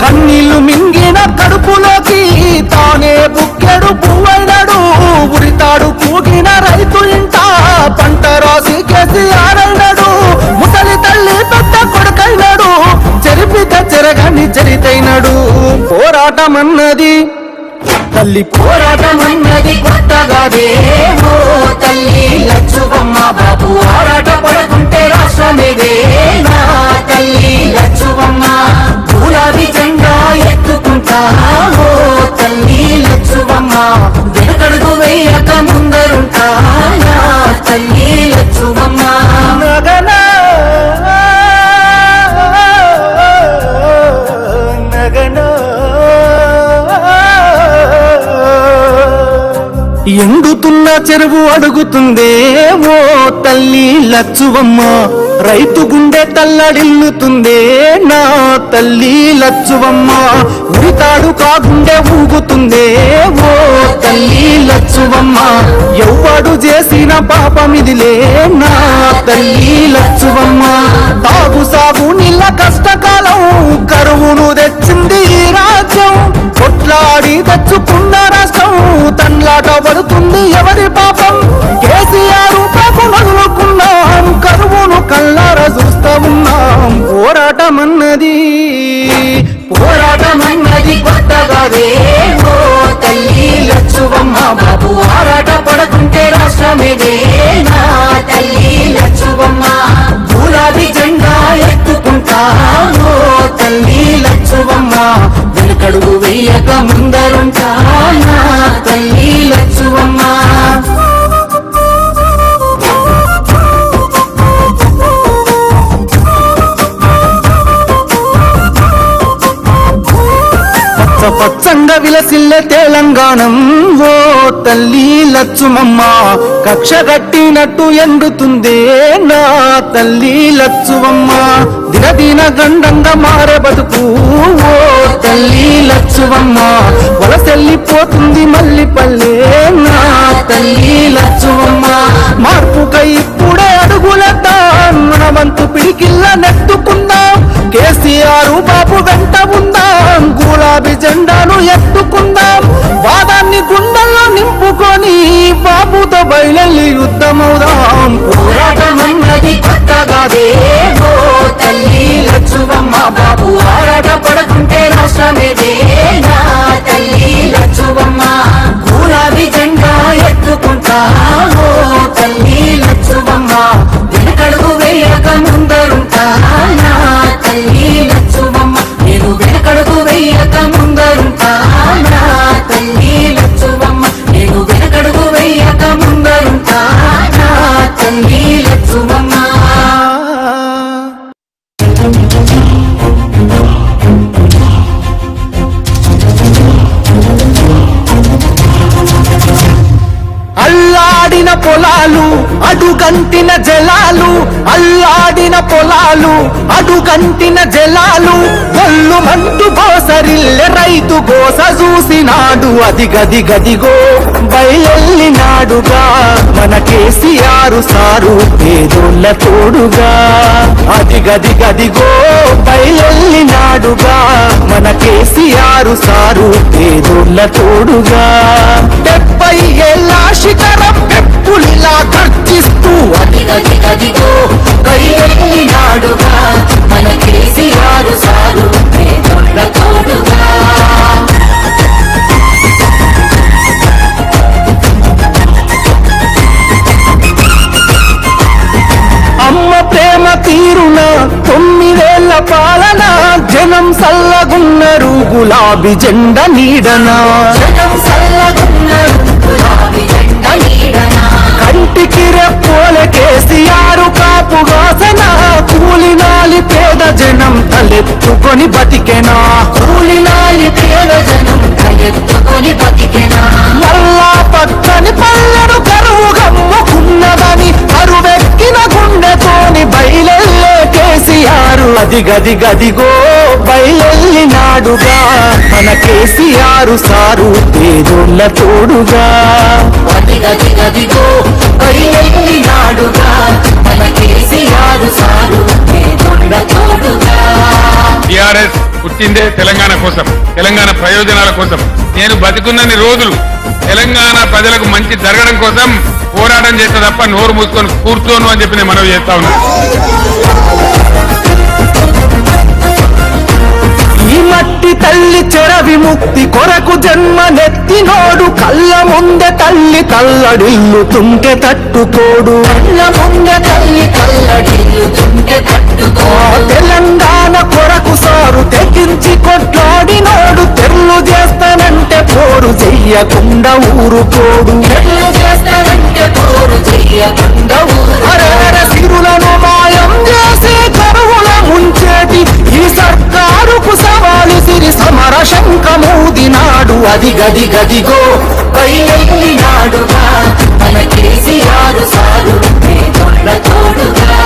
కన్నీళ్లు మింగిన కడుపులోకి తానే బుక్కెడు పువ్వైనాడు. ఉరితాడు కూగిన రైతు ఇంట పంట రాసి కేసీఆర్ అయినాడు. ముసలి తల్లి పెద్ద కొడుకైనాడు. చెరిపిత చెరగని చరితైనాడు. పోరాటమన్నది తల్లి పోరాటమన్నది కొత్తగాదేమో తల్లి లచ్చువమ్మ బాబు ఆరాట పడుతుంటే రాష్ట్రమేదే నా తల్లి లచ్చువమ్మ. గులాబీ జెండా ఎత్తుకుంటా ఓ తల్లి లచ్చువమ్మ. వెనకడుగు వేయక ముందరుంటా నా తల్లి లచ్చువమ్మ. నగనా నగనా ఎండుతున్న చెరువు అడుగుతుందే ఓ తల్లి లచ్చువమ్మ. రైతు గుండె తల్లడిల్లుతుందే నా తల్లి లచ్చువమ్మ. ఉరితాడు కాగుండె ఊగుతుందే ఓ తల్లి లచ్చువమ్మ. ఎవ్వడు చేసిన పాపమిదిలే నా తల్లి లచ్చువమ్మ. తాగు సాగు నీళ్ళ కష్టకాలం కరువును తెచ్చింది ఈ రాజ్యం. కొట్లాడి తెచ్చుకున్న రాష్ట్రం తన్లాట పడుతుంది ఎవరి పాపం. కేసీఆర్ పాపం వదులుకున్నాం, కరువును కళ్ళారా చూస్తా ఉన్నాం. పోరాటమన్నది కొత్తగాదేమో తల్లి లచ్చువమ్మ బాబు ఆరాట పడుతుంటే రాష్ట్రమేదే నా తల్లి లచ్చువమ్మ. గులాబీ జెండా ఎత్తుకుంటా ఓ తల్లి లచ్చువమ్మ. వెనుకడుగు వేయక ముందరుంటా నా తల్లి లచ్చువమ్మ. పచ్చంగా విలసిల్లే తెలంగాణం ఓ తల్లి లచ్చుమమ్మ. కక్ష కట్టినట్టు ఎండుతుందే నా తల్లి లచ్చువమ్మ. దినదిన గండంగా మారే బతుకు ఓ తల్లి లచ్చువమ్మ. వలసెల్లిపోతుంది మల్లి పల్లె నా తల్లి లచ్చువమ్మ. మార్పుకై ఇప్పుడే అడుగులేద్దాం, మన వంతు పిడికిల్ల నెట్టుకుందాం. కేసీఆర్ బాబు వెంట ఉందాం, గులాబీ జెండాను ఎత్తుకుందాం. వాదాన్ని గుండెల్లో నింపుకొని బాబుతో బయలెల్లి యుద్ధమవుదాం. పోరాటమన్నది కొత్తగాదేమో తల్లి లచ్చువమ్మ బాబు ఆరాట పడుతుంటే రాష్ట్రమేదే నా తల్లి లచ్చువమ్మ. గులాబీ జెండా ఎత్తుకుంటా ఓ తల్లి లచ్చువమ్మ. వెనకడుగు వేయక ముందరుంటా నా తల్లి లచ్చువమ్మ. నేను వెనకడుగు వేయక ముందరుంటా నా తల్లి లచ్చువమ్మ. నేను వెనకడుగు వేయక ముందరుంటా నా తల్లి లచ్చువమ్మ. అల్లాడిన పొలాలు అడుగంటిన జలాలు, అల్లాడిన పొలాలు అడుగంటిన జలాలు. ఒళ్ళు మంటూ గోసరిల్లె రైతు గోస చూసినాడు. అది గది గదిగో బయలెల్లినాడుగా మన కేసీఆర్ సారు పేదోళ్ళ తోడుగా. అది గది గదిగో బయలెల్లినాడుగా మన కేసీఆర్ సారు పేదోళ్ళ తోడుగా. 70 ఏళ్ళ శిఖరం పెప్పులిలా గర్జిస్తూ అది గది గదిగో బయలెల్లినాడుగా మన కేసీఆర్ సారు పేదోళ్ళ తోడుగా. అమ్మ ప్రేమ తీరున 9 ఏళ్ల పాలన. జనం సల్లగున్నరు గులాబీ జెండా నీడనా. కంటికి రెప్పోలే కేసీఆర్ కాపుగాసన. కూలినాలి పేద జనం తలెత్తుకొని బతికెనా. కూలినాలి పేద జనం తలెత్తుకొని బతికెనా. మళ్ళా పక్కని పల్లెను కరువు గమ్ముకున్నదని కరువెక్కిన గుండెతోని బయలెల్లే కేసీఆర్. అది గది గదిగో బయలెల్లినాడుగా మన కేసీఆర్ సారు పేదోళ్ళ తోడుగా. అది గది గదిగో బయలెల్లినాడుగా మన కేసీఆర్ సారు పేదోళ్ళ తోడుగా. టిఆర్ఎస్ పుట్టిందే తెలంగాణ కోసం, తెలంగాణ ప్రయోజనాల కోసం. నేను బతికున్నన్ని రోజులు తెలంగాణ ప్రజలకు మంచి జరగడం కోసం పోరాటం చేస్తా తప్ప నోరు మూసుకొని కూర్చోను అని చెప్పి నేను మనవి చేస్తా ఉన్నాను. ఈ మట్టి తల్లి చెర విముక్తి కొరకు జన్మనెత్తినోడు కళ్ళ ముందే తల్లి కల్లడిల్లుతుంటే తట్టుకోడు. కళ్ళ ముందే తల్లి కల్లడిల్లుతుంటే తట్టుకోడు. తెలంగాణ కొరకు సారు తెగించి కొట్లాడినోడు తెల్లు చేస్తానంటే పోరు చెయ్యకుండా ఊరుకోడు. అరే సిరులను మాయం చేసి కరువుల ముంచేటి ఈ సర్కారుకు సవాలు సిరి సమర శంఖమూదినాడు. అది గది గదిగో పైనాడుగా మన కేసీఆర్ సారు తోడుగా.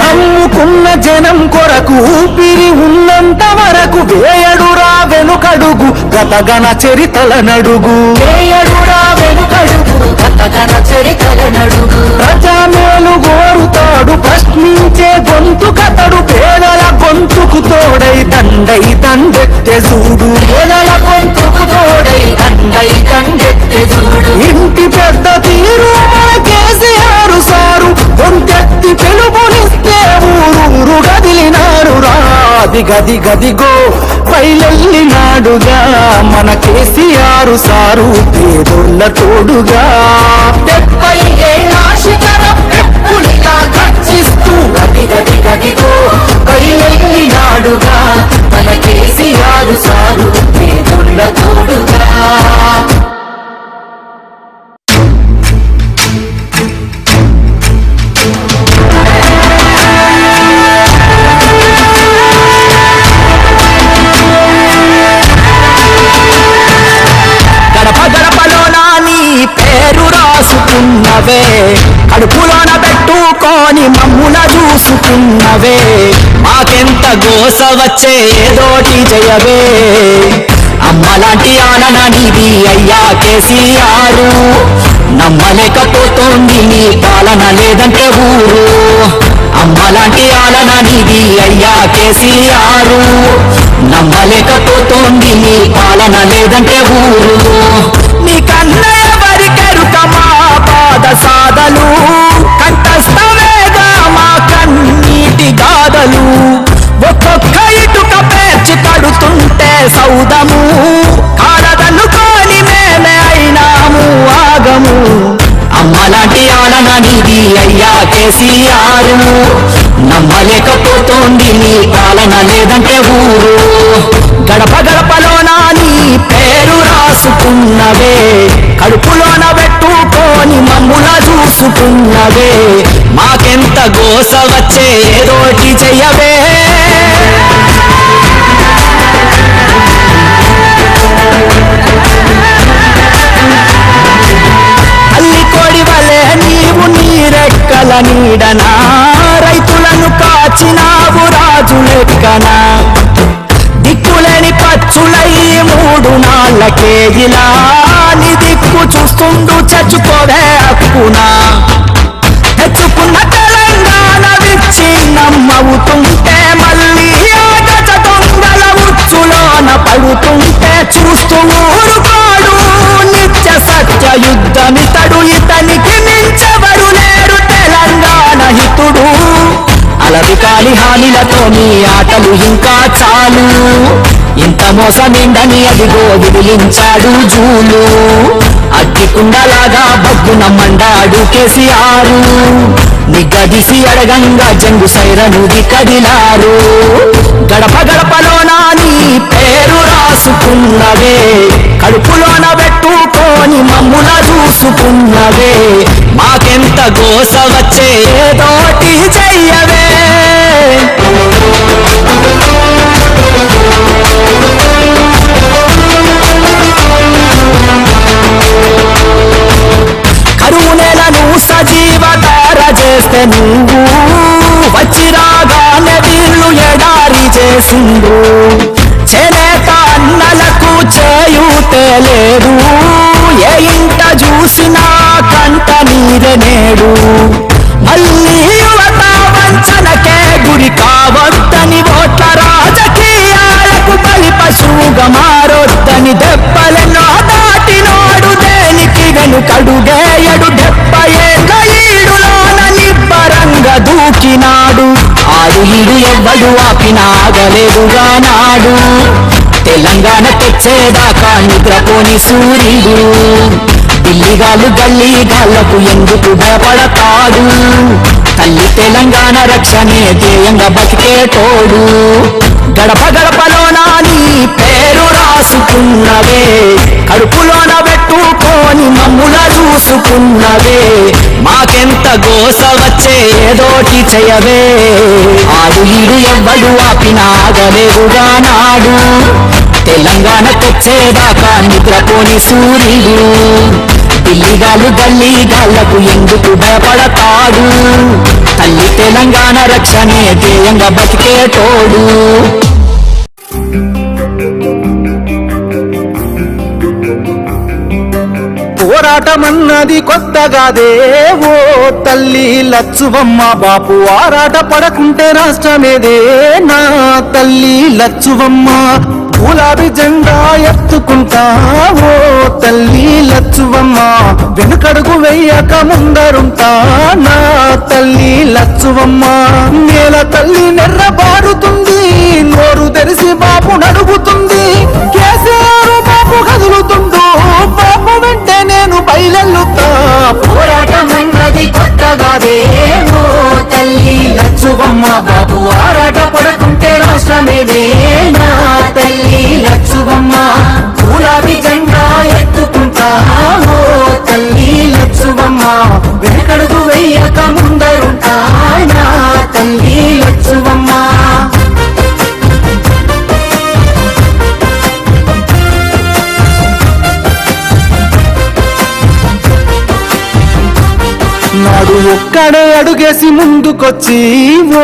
నమ్ముకున్న జనం కొరకు ఊపిరి ఉన్నంత వరకు వేయడురా వెనుకడుగు గతగన చరితల నడుగు. వేయడురా వెనుకడుగు గతగన చరితల నడుగు. ప్రజామేలు గోరుతాడు ప్రశ్నించే గొంతు కతడు. పేదల గొంతుకు తోడై దండై దండెత్తే చూడు. పేదల గొంతుకు తోడై దండై దండెత్తే చూడు. ఇంటి పెద్ద తీరు కేసీఆర్ సారు గొంతెత్తి పిలుపునిస్తే ఊరూరు గదిలినాడు రా. అది గది గదిగో పైలెల్లినాడుగా మన కేసీఆర్ సారు పేదోళ్ళ తోడుగా. 70 ఏళ్ళ శిఖరం ఎప్పుడిలా గర్జిస్తూ గది గది గదిగో పైలెల్లినాడుగా మన కేసీఆర్ సారు పేదోళ్ళ తోడుగా. కడుపులోన పెట్టుకొని మమ్ముల చూసుకున్నవే. మాకెంత గోస వచ్చే ఏదోటి జయవే. అమ్మలాంటి ఆనన నీది అయ్యా కేసీఆర్. నమ్మలేకపోతోంది నీ పాలన లేదంటే ఊరు. అమ్మలాంటి ఆలన నీది అయ్యా కేసీఆర్. నమ్మలేకపోతోంది నీ పాలన లేదంటే ఊరు. నీ కన్నయ్య వరికెరుక మా పాద సాధలు కంఠస్థమేగా మా కన్నీటి గాథలు. ఒక్కొక్క ఇటుక పేర్చి కడుతుంటే సౌదము కాలదన్నుకొని మేమే అయినాము ఆగము. అమ్మలాంటి ఆలన నీది అయ్యా కేసీఆర్. నమ్మలేకపోతోంది నీ పాలన లేదంటే ఊరు. గడప గడపలోన నీ పేరు రాసుకున్నవే. కడుపులోన పెట్టుకొని మమ్ముల చూసుకున్నవే. మాకెంత గోస వచ్చే ఏదోటి చెయ్యవే. అల్లి కోడి వలె నీవు నీరెక్కల నీడనా. రైతులను కాచినావు రాజు లెక్కనా. దిక్కులేని పచ్చులై 3 నాళ్ళకే ఇలా నీ దిక్కు చూస్తుండు చచ్చుకోవే హక్కునా. తెచ్చుకున్న తెలంగాణ విచ్ఛిన్నమవుతుంటే మళ్ళీ ఆగజ దొంగల ఉచ్చులోన పడుతుంటే చూస్తూ ఊరుకోడు. నిత్య సత్య యుద్ధమితడు ఇతనికి మించెవరు లేరు తెలంగాణ హితుడు. అలవి కాలి హానిలతో నీ ఆటలు ఇంకా చాలు. ఇంత మోసమిండని అదిగో విదిలించాడు జూలు. అగ్గికుండలాగా బొగ్గున మండాడు కేసీఆర్. నిగ్గదీసి అడగంగా జంగు సైరనుది కదిలారు. గడప గడపలోన నీ పేరు రాసుకున్నవే. కడుపులోన పెట్టుకొని మమ్ముల చూసుకున్నవే. మాకెంత గోస వచ్చే ఏదోటి చెయ్యవే. కరువు నెలను సజీవధార చేస్తే నువ్వు వచ్చి రాగానే వీళ్ళు ఎడారి చేసిండు. చేనేత అన్నలకు చేయూతే లేదు. ఏ ఇంట చూసినా తీరనేడు. మళ్ళీ యువత వంచనకే గురి కావద్దని, ఓట్ల రాజకీయాలకు బలి పశువుగా మారొద్దని, దెబ్బలెన్నో దాటినోడు దేనికి వెనుకడుగేయడు. 70 ఏళ్ళ ఈడులోన నిబ్బరంగా దూకినాడు. ఆడు ఈడు ఎవ్వడు ఆపినాగలేదుగా నాడు. తెలంగాణ తెచ్చేదాకా నిద్రపోని సూర్యుడు. ఢిల్లీగాళ్ళు గల్లీగాళ్లకు ఎందుకు భయపడతాడు. తల్లి తెలంగాణ రక్షణే ధ్యేయంగా బతికేటోడు. గడప గడపలోన నీ పేరు రాసుకున్నవే, కడుపులోన పెట్టుకొని మమ్ముల చూసుకున్నవే. మాకెంత గోస వచ్చే ఏదోటి చేయవే. ఆడు ఈడు ఎవ్వడు ఆపినాగలేదుగా నాడు. తెలంగాణ తెచ్చేదాకా నిద్రపోని సూర్యుడు. ఢిల్లీగాళ్ళు గల్లీగాళ్లకు ఎందుకు భయపడతాడు. తల్లి తెలంగాణ రక్షణే ధ్యేయంగా బతికేటోడు. పోరాటమన్నది కొత్తగాదే ఓ తల్లి లచ్చువమ్మ. బాపు ఆరాట పడకుంటే రాష్ట్రమేదే నా తల్లి లచ్చువమ్మ. గులాబీ జెండా ఎత్తుకుంటా ఓ తల్లి లచ్చువమ్మ. వెనుకడుగు వెయ్యక ముందరుంటా నా తల్లి లచ్చువమ్మ. నేల తల్లి నెర్రబారుతుంది, నోరు తెరిసి బాపు నడుగుతుంది. కేసీఆర్ బాపు కదులుతుండు, బాపు వెంటే నేను బయలెల్లుతా. పోరాటమన్నది కొత్తగాదే ఓ తల్లి లచ్చువమ్మ. బాబు ఆరాట పడకుంటే రాష్ట్రమేదే నా తల్లి లచ్చువమ్మ. గులాబీ జెండా ఎత్తుకుంటా ఓ తల్లి లచ్చువమ్మ. వెనకడుగు వెయ్యక ముందరుంటా నా తల్లి లచ్చువమ్మ. నాడు ఒక్కడే అడుగేసి ముందుకొచ్చి ఓ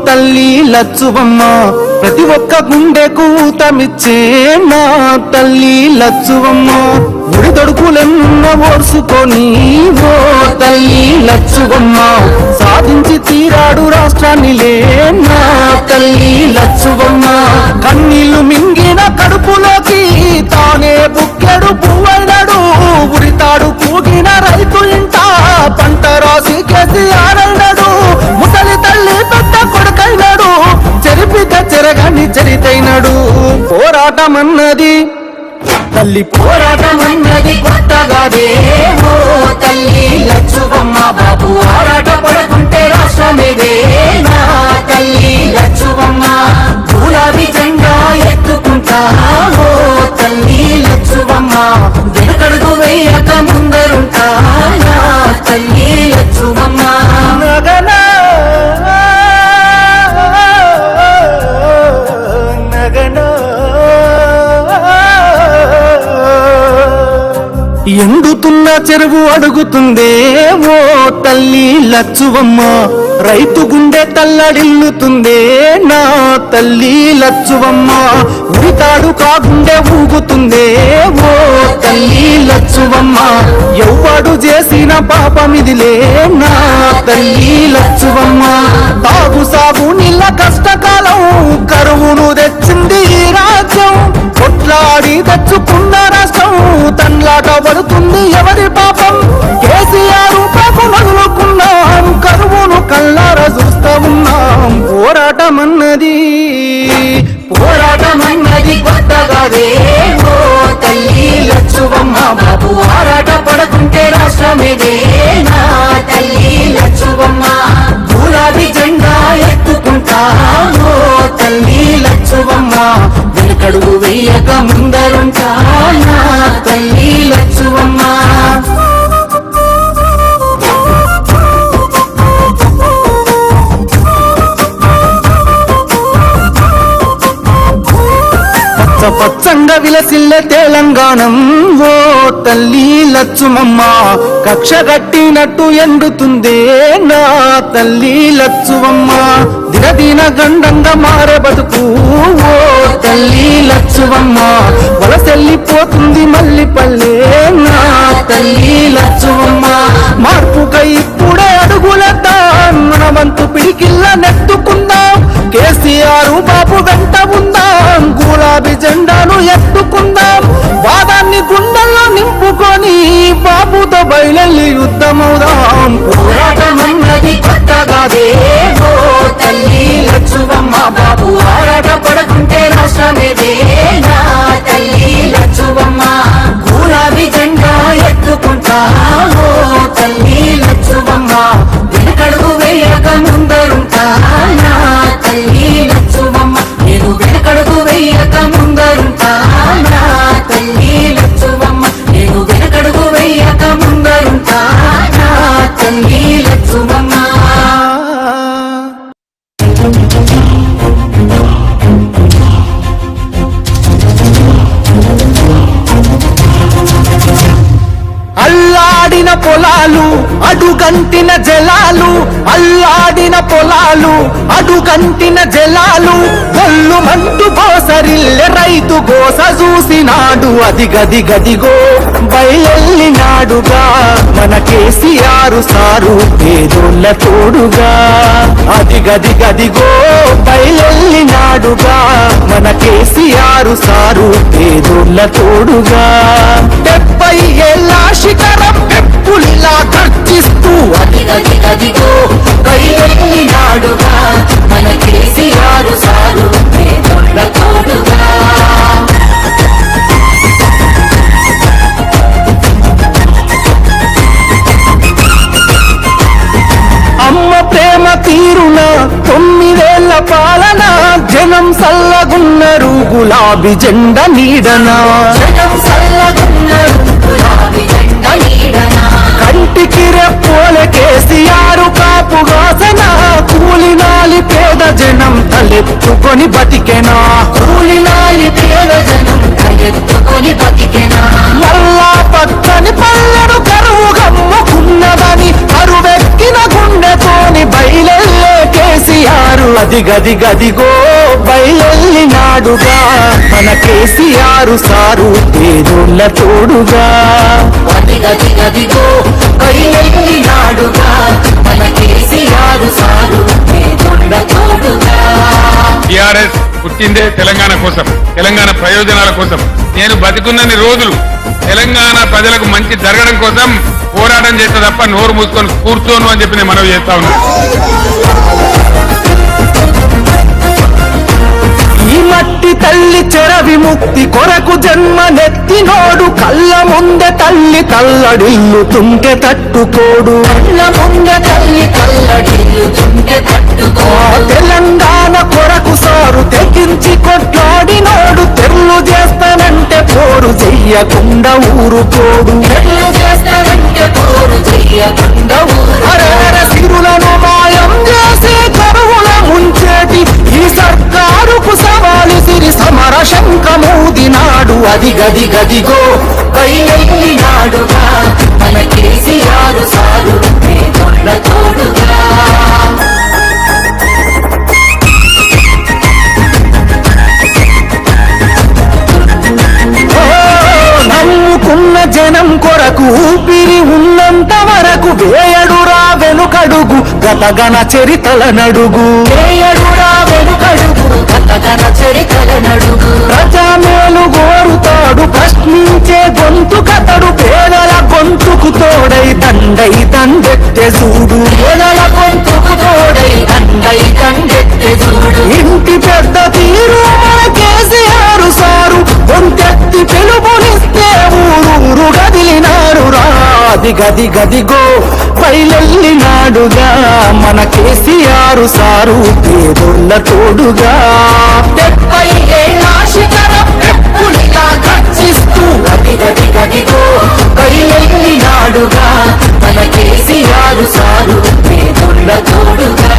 తల్లి లచ్చువమ్మ. ప్రతి ఒక్క గుండెకు ఊతమిచ్చే నా తల్లి లచ్చువమ్మ. ఒడిదొడుకులెన్నో ఓర్చుకొని ఓ తల్లి లచ్చువమ్మ. సాధించి తీరాడు రాష్ట్రాన్నిలే నా తల్లి లచ్చువమ్మ. కన్నీళ్లు మింగిన కడుపులోకి తానే బుక్కెడు పువ్వైనడు. ఉరితాడు కూగిన రైతు ఇంట పంట రాసి కేసీఆర్ అయినాడు. ముసలి తల్లి పెద్ద కొడుకైనాడు, చెరిపిక చెరగని చరితైనాడు. పోరాటమన్నది తల్లి పోరాటమన్నది కొత్తగాదే ఓ తల్లి లచ్చువమ్మ. బాబు ఆరాట పడకుంటే రాష్ట్రమేదే నా తల్లి లచ్చువమ్మ. గులాబీ జెండా ఎత్తుకుంటా ఓ తల్లి లచ్చువమ్మ. వెనకడుగు వేయక ముందరుంటా నా తల్లి లచ్చువమ్మ. నగన నగన ఎండుతున్న చెరువు అడుగుతుందే ఓ తల్లి లచ్చువమ్మ. రైతు గుండె తల్లడిల్లుతుందే నా తల్లి లచ్చువమ్మ. ఉరితాడు కాగుండె ఊగుతుందే ఓ తల్లి లచ్చువమ్మ. ఎవ్వడు చేసిన పాపమిదిలే నా తల్లి లచ్చువమ్మ. తాగు సాగు నీళ్ళ కష్టకాలం కరువును తెచ్చింది ఈ రాజ్యం. కొట్లాడి తెచ్చుకున్న రాష్ట్రం తన్లాట పడుతుంది ఎవరి పాపం. కేసీఆర్ పాపం వదులుకున్నాం, కరువును కల్లారా చూస్తా ఉన్నాం. పోరాటమన్నది కొత్తగాదే ఓ తల్లి లచ్చువమ్మ. బాబు ఆరాట పడకుంటే రాష్ట్రమేదే నా తల్లి లచ్చువమ్మ. గులాబీ జెండా ఎత్తుకుంటా ఓ తల్లి లచ్చువమ్మ. వెనకడుగు వెయ్యక ముందరుంటా నా తల్లి లచ్చువమ్మ. పచ్చ పచ్చంగా విలసిల్లే తెలంగాణం ఓ తల్లి లచ్చుమమ్మ కక్ష కట్టినట్టు ఎండుతుందే నా తల్లి లచ్చువమ్మ దినదిన గండంగా మారే బతుకు ఓ తల్లి లచ్చువమ్మ వలసెల్లిపోతుంది మల్లి పల్లె నా తల్లి లచ్చువమ్మ మార్పుకై ఇప్పుడే అడుగులేద్దాం మన వంతు పిడికిల్ల నెట్టుకుందాం కేసీఆర్ బాబు వెంట ఉందాం గులాబీ జెండాను ఎత్తుకుందాం వాదాన్ని గుండెల్లో నింపుకొని బాబుతో బయలెల్లి యుద్ధమవుదాం పోరాటమన్నది కొత్తగాదే ఓ తల్లి లచ్చువమ్మ బాబు ఆరాట పడకుంటే రాష్ట్రమేదే నా తల్లి లచ్చువమ్మ గులాబీ జెండా ఎత్తుకుంటా ఓ తల్లి లచ్చువమ్మ వెనకడుగు వేయక ముందరుంటా నా తల్లి లచ్చువమ్మ నేను వెనకడుగు వేయక ముందరుంటా నా తల్లి లచ్చువమ్మ నేను వెనకడుగు వేయక ముందరుంటా నా తల్లి లచ్చువమ్మ అల్లాడిన పొలాలు అడుగంటిన జలాలు అల్లాడిన పొలాలు అడుగంటిన జలాలు ఒళ్ళు మంటు గోసరిల్లె రైతు గోస చూసినాడు అది గది గదిగో బయలెల్లినాడుగా మన కేసీఆర్ సారు పేదోళ్ళ తోడుగా అది గది గదిగో బయలెల్లినాడుగా మన కేసీఆర్ సారు పేదోళ్ళ తోడుగా 70 ఏళ్ళ శిఖరం ఎప్పులిలా గర్జిస్తూ అది గది గదిగో బయలెల్లినాడుగా మన కేసీఆర్ సారు పేదోళ్ళ తోడుగా అమ్మ ప్రేమ తీరున 9 ఏళ్ల పాలన జనం సల్లగున్నరు గులాబీ జెండ నీడనా జనం సల్లగున్నారు గులాబీ జెండ నీడనా కంటికి రెప్పోలే కేసీఆర్ కాపుగాసన కూలినాలి పేద జనం తలెత్తుకొని బతికెనా కూలినాలి పేద జనం ఎత్తుకొని బతికెనా మళ్ళా పక్కని పల్లెను కరువు గమ్ముకున్నదని కరువెక్కిన గుండెతోని బయలెల్లే కేసీఆర్ అది గది గదిగో బయలెల్లినాడుగా మన కేసీఆర్ సారు పేదోళ్ళ తోడుగా అది గది గదిగో బయలెల్లినాడుగా మన కేసీఆర్ సారు పేదోళ్ళ తోడుగా టిఆర్ఎస్ పుట్టిందే తెలంగాణ కోసం, తెలంగాణ ప్రయోజనాల కోసం. నేను బతికున్నన్ని రోజులు తెలంగాణ ప్రజలకు మంచి జరగడం కోసం పోరాటం చేస్తే తప్ప నోరు మూసుకొని కూర్చోను అని చెప్పి నేను మనవి చేస్తా ఉన్నాను. ఈ మట్టి తల్లి చెర విముక్తి కొరకు జన్మనెత్తినోడు కళ్ళ ముందే తల్లి తల్లడిల్లుతుంటే తట్టుకోడు కళ్ళ ముందే తల్లి తల్లడిల్లుతుంటే తట్టుకో తెలంగాణ కొరకు సారు తెగించి కొట్లాడినోడు తెల్లు చేస్తానంటే పోరు చెయ్యకుండా ఊరుకోడు ఎట్లు చేస్తానంటే పోరు చెయ్యకుండా అరే సిరులను మాయం చేసి కరువుల ముంచేటి ఈ సర్కారుకు సవాలు సిరి సమర శంఖమూదినాడు అది గది గదిగో బయలెల్లినాడుగా మన కేసీఆర్ సారు పేదోళ్ళ తోడుగా నమ్ముకున్న జనం కొరకు ఊపిరి ఉన్నంత వరకు వేయడురా వెనుకడుగు గతగన చరితల నడుగు వేయడురా వెనుకడుగు గతగన చరితల నడుగు ప్రజామేలు గోరుతాడు ప్రశ్నించే గొంతు కతడు పేదల గొంతుకు తోడై దండెత్తే చూడు పేదల గొంతుకు తోడై దండై దండెత్తే చూడు ఇంటి పెద్ద తీరు మన కేసీఆర్ సారు గొంతెత్తి పిలుపునిస్తే ఊరూరు గదిలినారు రాది గది గదిగో బయలెల్లినాడుగా మన కేసీఆర్ సారు పేదోళ్ళ తోడుగా 70 ఏళ్ళ శిఖరం ఎప్పులిలా గర్జిస్తూ గది గది గదిగో బయలెల్లినాడుగా మన కేసీఆర్ సారు పేదోళ్ళ తోడుగా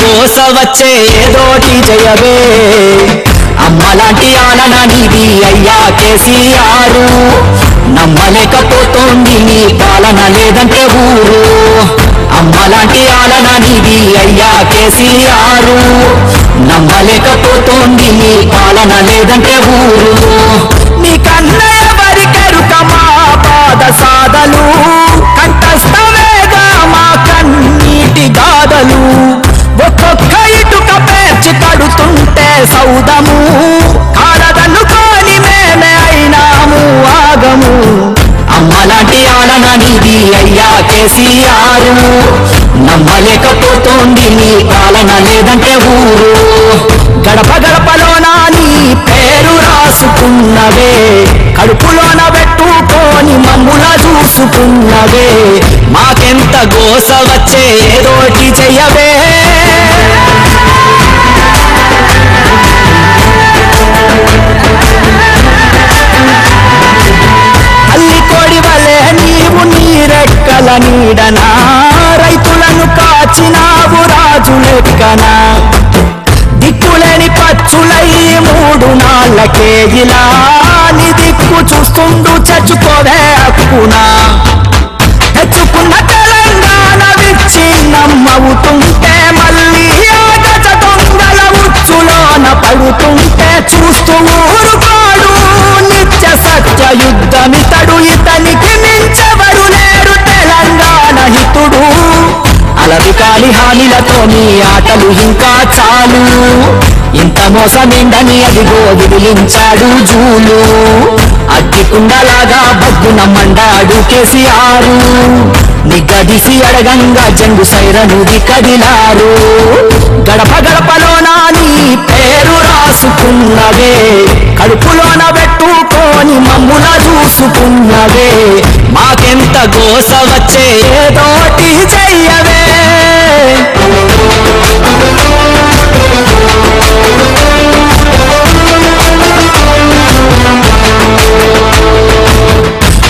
గోస వచ్చే ఏదోటి జయవే అమ్మలాంటి ఆలన నీది అయ్యా కేసీఆర్ నమ్మలేకపోతోంది నీ పాలన లేదంటే ఊరు అమ్మలాంటి ఆలన నీది అయ్యా కేసీఆర్ నమ్మలేకపోతోంది నీ పాలన లేదంటే ఊరు నీ కన్నయ్య వరికెరుక మా పాద సాధలు కంఠస్థమేగా మా కన్నీటి గాథలు ఒక్కొక్క ఇటుక పేర్చి కడుతుంటే సౌదము కాలదన్నుకొని మేమే అయినాము ఆగము అమ్మలాంటి ఆలన నీది అయ్యా కేసీఆర్ నమ్మలేకపోతోంది నీ పాలన లేదంటే ఊరు గడప గడపలోన నీ పేరు రాసుకున్నవే కడుపులోన పెట్టుకొని మమ్ముల చూసుకున్నవే మాకెంత గోస వచ్చే ఏదోటి చెయ్యవే అల్లి కోడి వలె నీవు నీరెక్కల నీడనా రైతులను కాచినావు రాజు లెక్కనా దిక్కులేని పచ్చులై 3 నాళ్ళకే ఇలా నీ దిక్కు చూస్తుండు చచ్చుకోవే హక్కునా తెచ్చుకున్న తెలంగాణ విచ్చి నమ్మవుతుంటే మళ్ళీ ఆగజ దొంగల ఉచ్చులోన పడుతుంటే చూస్తూ ఊరుకోడు నిత్య సత్య యుద్ధమితడు ఇతనికి మించెవరు లేరు తెలంగాణ హితుడు అలవి కాలి హానిలతో నీ ఆటలు ఇంకా చాలు ఇంత మోసమేందని అదిగో విదిలించాడు జూలు అగ్గికుండలాగా బగ్గున మండాడు కేసీఆర్ నిగ్గదీసి అడగంగా జంగు సైరనుది కదిలారు గడప గడపలోన నీ పేరు రాసుకున్నవే కడుపులోన పెట్టుకొని మమ్ముల చూసుకున్నవే మాకెంత గోస వచ్చే ఏదోటి చెయ్యవే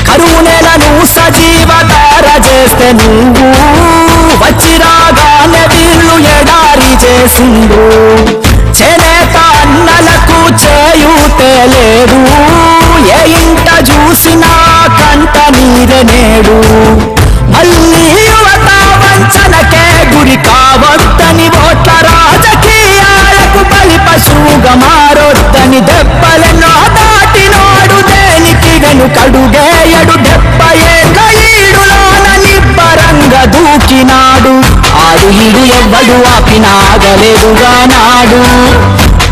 కరువు నెలను సజీవధార చేస్తే నువ్వు వచ్చి రాగానే వీళ్ళు ఎడారి చేసిండు చేనేత అన్నలకు చేయూతే లేదు ఏ ఇంట చూసినా కంట నీరే నేడు మళ్ళీ యువత వంచనకే గురి కావద్దని ఓట్ల రాజకీయాలకు బలి పశువుగా మారొద్దని దెబ్బలెన్నో దాటినోడు దేనికి వెనుకడుగేయడు 70 ఏళ్ళ ఈడులోన నిబ్బరంగా దూకినాడు ఆడు ఈడు ఎవ్వడు ఆపినాగలేదుగా నాడు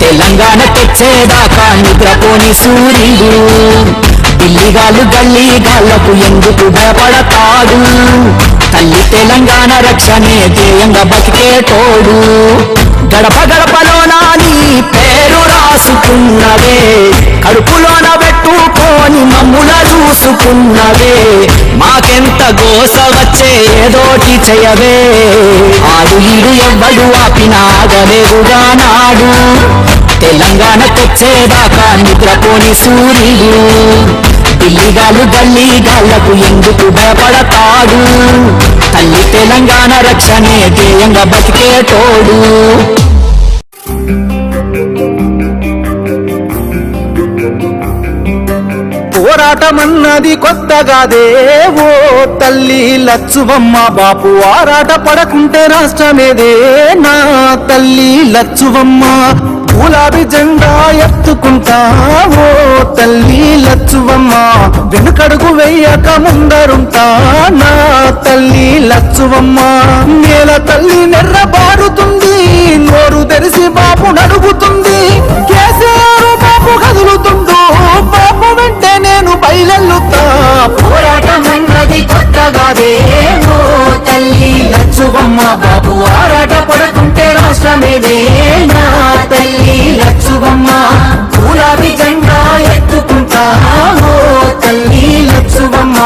తెలంగాణ తెచ్చేదాకా నిద్రపోని సూర్యుడు ఢిల్లీగాళ్ళు గల్లీగాళ్లకు ఎందుకు భయపడతాడు తల్లి తెలంగాణ రక్షణే ధ్యేయంగా బతికేటోడు గడప గడపలోన నీ పేరు రాసుకున్నవే కడుపులోన పెట్టుకొని మమ్ముల చూసుకున్నవే మాకెంత గోస వచ్చే ఏదోటి చెయ్యవే ఆడు ఈడు ఎవ్వడు ఆపినాగలేదుగా నాడు తెలంగాణ తెచ్చేదాకా నిద్రపోని సూర్యుడు ఢిల్లీగాళ్ళు గల్లీగాళ్లకు ఎందుకు భయపడతాడు తల్లి తెలంగాణ రక్షణే ధ్యేయంగా బతికేటోడు పోరాటమన్నది కొత్తగాదే ఓ తల్లి లచ్చువమ్మ బాపు ఆరాట పడకుంటే రాష్ట్రమేదే నా తల్లి లచ్చువమ్మ గులాబీ జెండా ఎత్తుకుంటా ఓ తల్లి లచ్చువమ్మ వెనుకడుగు వెయ్యక ముందరుంటా నా తల్లి లచ్చువమ్మ నేల తల్లి నెర్రబారుతుంది నోరు తెరిసి బాపు నడుగుతుంది కేసీఆర్ బాపు కదులుతుండు బాపు వెంటే నేను బయలెల్లుతా పోరాటమన్నది కొత్తగాదే ఓ తల్లి లచ్చువమ్మ బాపు ఆరాట పడకుంటే రాష్ట్రమేదే నా తల్లి లచ్చువమ్మ గులాబీ జెండా ఎత్తుకుంటా ఓ తల్లి లచ్చువమ్మ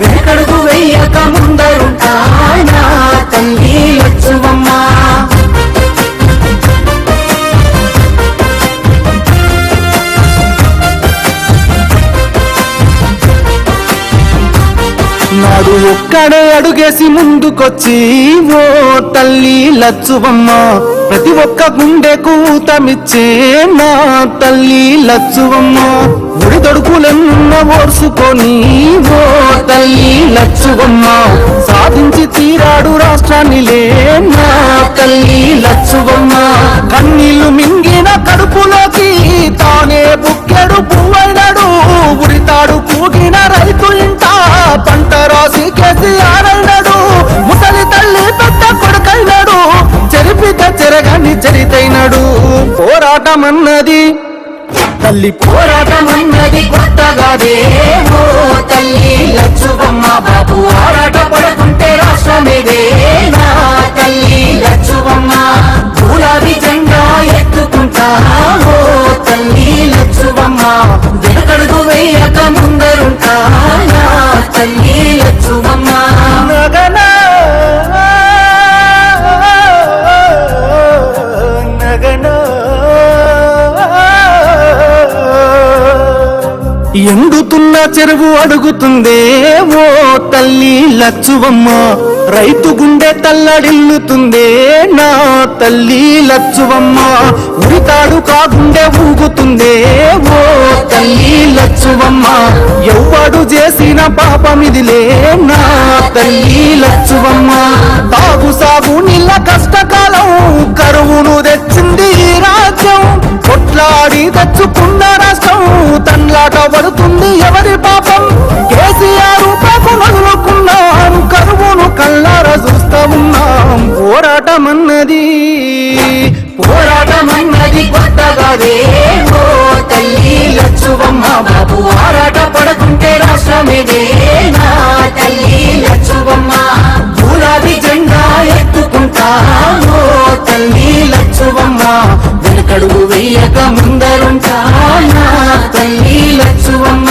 వెనకడుగు వెయ్యక ముందరుంటా నా తల్లి లచ్చువమ్మ నాడు ఒక్క అడుగడుగునాడే అడుగేసి ముందుకొచ్చి ఓ తల్లి లచ్చువమ్మ ప్రతి ఒక్క గుండెకు ఊతమిచ్చే నా తల్లి లచ్చువమ్మ ఒడిదొడుకులెన్న ఓర్చుకొని ఓ తల్లి లచ్చువమ్మ సాధించి తీరాడు రాష్ట్రాన్నిలే నా తల్లి లచ్చువమ్మ కన్నీళ్లు మింగిన కడుపులోకి తానే బుక్కెడు పువ్వైనాడు ఉరితాడు కూగిన రైతు ఇంట పంట రాసి కేసీఆర్ అయినాడు ముసలి తల్లి పెద్ద కొడుకైనాడు చెరిపిత చెరగాని చరితైనాడు పోరాటమన్నది తల్లి పోరాటమన్నది కొత్తగాదే ఓ తల్లి లచ్చువమ్మ బాబు ఆరాట పడుకుంటే రాష్ట్రమేదే నా తల్లి లచ్చువమ్మ గులాబీ జెండా ఎత్తుకుంటా ఓ తల్లి లచ్చువమ్మ వెనకడుగు వేయక ముందరుంటా నా తల్లి లచ్చువమ్మ నగనా నగనా ఎండుతున్న చెరువు అడుగుతుందే ఓ తల్లి లచ్చువమ్మ రైతు గుండె తల్లడిల్లుతుందే నా తల్లి లచ్చువమ్మ ఉరితాడు కాగుండె ఊగుతుందే ఓ తల్లి లచ్చువమ్మ ఎవ్వడు చేసిన పాపమిదిలే నా తల్లి లచ్చువమ్మ తాగు సాగు నీళ్ళ కష్టకాలం కరువును తెచ్చింది ఈ రాజ్యం కొట్లాడి తెచ్చుకున్న రాష్ట్రం తన్లాట పడుతుంది ఎవరి పాపం కేసీఆర్ పాపం వదులుకున్నాం కరువును కళ్ళారా చూస్తా ఉన్నాం పోరాటమన్నది కొత్తగాదే ఓ తల్లి లచ్చువమ్మ బాబు ఆరాట పడుకుంటే రాష్ట్రమేదే నా తల్లి లచ్చువమ్మ గులాబీ జెండా ఎత్తుకుంటా ఓ తల్లి లచ్చువమ్మ వెనకడుగు వెయ్యక ముందరుంటా నా తల్లి లచ్చువమ్మ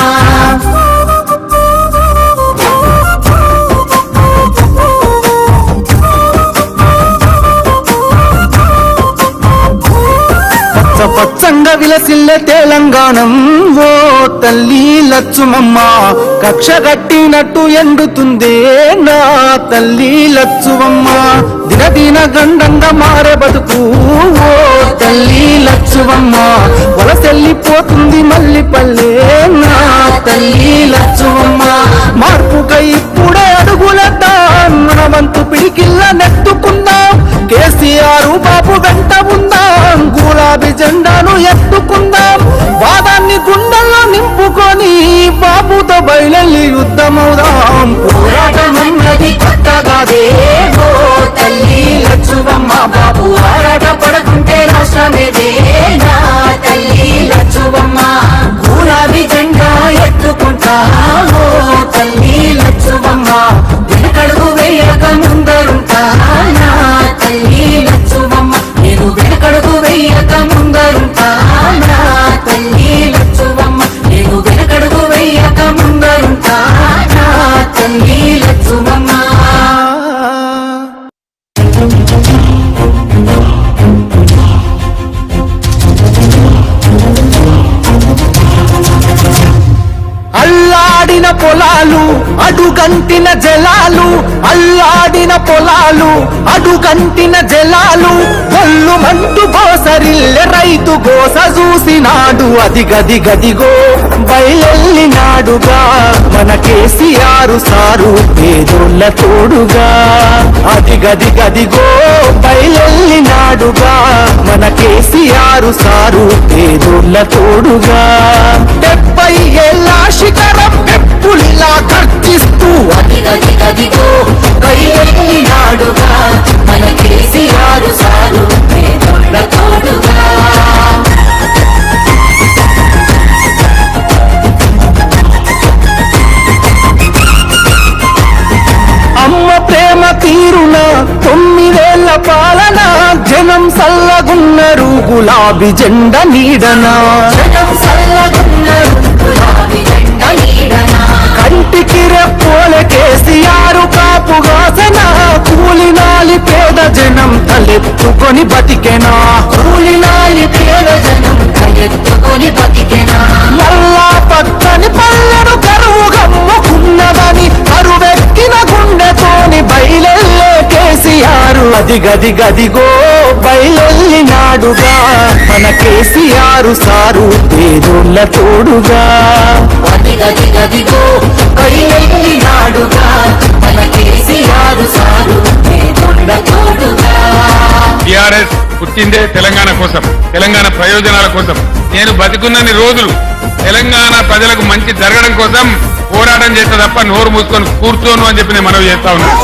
పచ్చంగా విలసిల్లే తెలంగాణం ఓ తల్లి లచ్చుమమ్మ కక్ష కట్టినట్టు ఎండుతుందే నా తల్లి లచ్చువమ్మ దినదిన గండంగా మారే బతుకు ఓ తల్లి లచ్చువమ్మ వలసెల్లిపోతుంది మళ్ళీ పల్లె నా తల్లి లచ్చువమ్మ మార్పుకై ఇప్పుడే అడుగులేద్దాం మన వంతు పిడికిల్ల నెత్తుకుందాం కేసీఆర్ బాబు వెంట ఉందాం గులాబీ జెండాను ఎత్తుకుందాం వాదాన్ని గుండెల్లో నింపుకొని బాబుతో బయలుదేరి యుద్ధమవుదాం పోరాటమన్నది కొత్తగాదే ఓ తల్లి లచ్చువమ్మ బాబు ఆరాట పడుకుంటే రాష్ట్రమేదే నా తల్లి లచ్చువమ్మ గులాబీ జెండా ఎత్తుకుంటా ఓ తల్లి లచ్చువమ్మ వెనకడుగు వేయక ముందరుంటా నా తల్లి లచ్చువమ్మ నేను వెనకడుగు వేయక ముందరుంటా నా తల్లి లచ్చువమ్మ నేను వెనకడుగు వేయక ముందరుంటా నా తల్లి లచ్చువమ్మ అల్లాడిన పొలాలు అడుగంటిన జలాలు అల్లాడిన పొలాలు అడుగంటిన జలాలు ఒళ్ళు మంటు గోసరిల్లె రైతు గోస చూసినాడు అదిగదిగదిగో బయలెల్లినాడుగా మన కేసీఆర్ సారు పేదోళ్ళ తోడుగా అదిగదిగదిగో బయలెల్లినాడుగా మన కేసీఆర్ సారు పేదోళ్ళ తోడుగా 70 ఏళ్ళ శిఖరం పెప్పులిలా గర్జిస్తూ అదిగదిగదిగో కైలెల్లినాడుగా మన కేసీఆర్ సారు పేదోళ్ళ తోడుగా అమ్మ ప్రేమ తీరున 9 ఏళ్ల పాలన జనం సల్లగున్నరు గులాబీ జెండ నీడనా జనం సల్లగున్నరు గులాబీ జెండ నీడనా కంటికి రెప్పోలే కేసీఆర్ కాపుగాసన కూలినాలి పేద జనం తలెత్తుకొని బతికెనా కూలినాలి పేద జనం తలెత్తుకొని బతికెనా మళ్ళా పక్కని పల్లెను కరువు గమ్ముకున్నదని కరువెక్కిన గుండె గదిగో బయలెళ్ళినాడుగా మన కేసీఆర్ సారు పేదోళ్ళ తోడుగా గదిగో బయలెళ్ళినాడుగా మన కేసీఆర్ సారు పేదోళ్ళ తోడుగా. టిఆర్ఎస్ పుట్టిందే తెలంగాణ కోసం, తెలంగాణ ప్రయోజనాల కోసం. నేను బతికున్నన్ని రోజులు తెలంగాణ ప్రజలకు మంచి జరగడం కోసం పోరాటం చేస్తా తప్ప నోరు మూసుకొని కూర్చోను అని చెప్పి నేను మనవి చేస్తా ఉన్నాను.